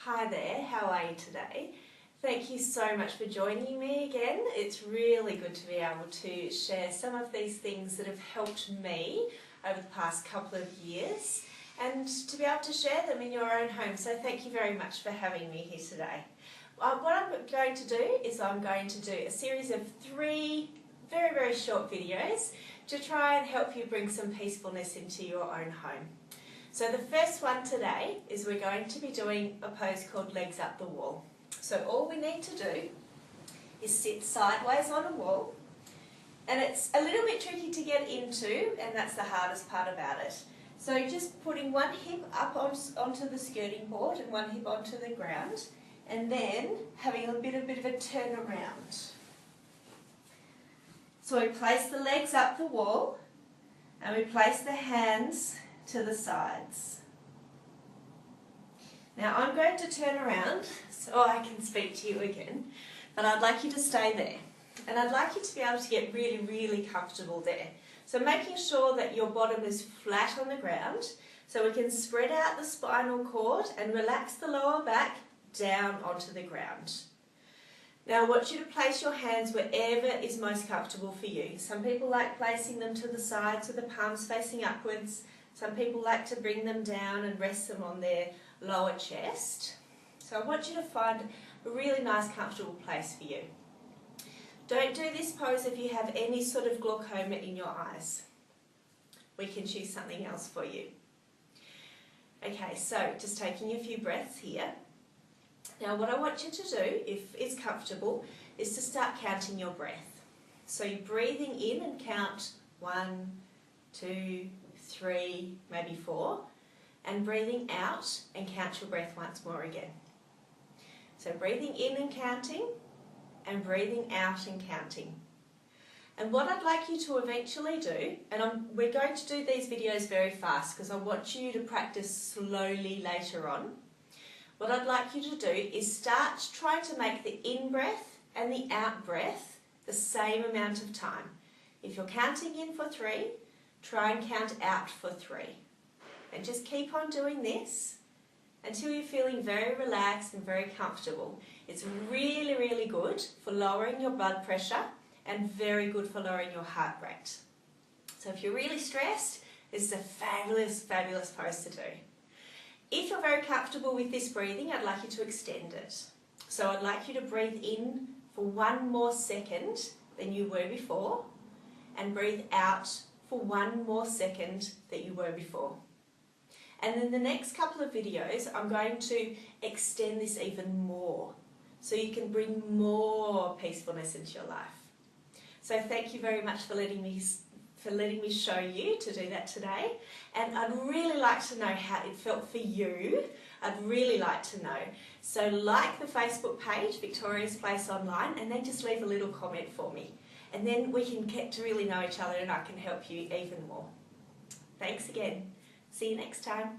Hi there, how are you today? Thank you so much for joining me again. It's really good to be able to share some of these things that have helped me over the past couple of years and to be able to share them in your own home. So thank you very much for having me here today. What I'm going to do is I'm going to do a series of 3 very short videos to try and help you bring some peacefulness into your own home. So the first one today is we're going to be doing a pose called legs up the wall. So all we need to do is sit sideways on a wall, and it's a little bit tricky to get into, and that's the hardest part about it. So just putting one hip up onto the skirting board and one hip onto the ground, and then having a bit of a turn around. So we place the legs up the wall and we place the hands to the sides. Now I'm going to turn around so I can speak to you again, but I'd like you to stay there. And I'd like you to be able to get really comfortable there. So making sure that your bottom is flat on the ground so we can spread out the spinal cord and relax the lower back down onto the ground. Now I want you to place your hands wherever is most comfortable for you. Some people like placing them to the sides with the palms facing upwards. Some people like to bring them down and rest them on their lower chest. So I want you to find a really nice comfortable place for you. Don't do this pose if you have any sort of glaucoma in your eyes. We can choose something else for you. Okay, so just taking a few breaths here. Now what I want you to do, if it's comfortable, is to start counting your breath. So you're breathing in and count 1, 2, 3, maybe 4, and breathing out and count your breath once more again. So breathing in and counting, and breathing out and counting. And what I'd like you to eventually do, and we're going to do these videos very fast because I want you to practice slowly later on. What I'd like you to do is start trying to make the in-breath and the out-breath the same amount of time. If you're counting in for 3, try and count out for 3. And just keep on doing this until you're feeling very relaxed and very comfortable. It's really good for lowering your blood pressure and very good for lowering your heart rate. So if you're really stressed, this is a fabulous pose to do. If you're very comfortable with this breathing, I'd like you to extend it. So I'd like you to breathe in for 1 more second than you were before, and breathe out for 1 more second that you were before. And in the next couple of videos, I'm going to extend this even more, so you can bring more peacefulness into your life. So thank you very much for letting me show you to do that today, and I'd really like to know how it felt for you. I'd really like to know. So like the Facebook page, Victoria's Place Online, and then just leave a little comment for me. And then we can get to really know each other and I can help you even more. Thanks again. See you next time.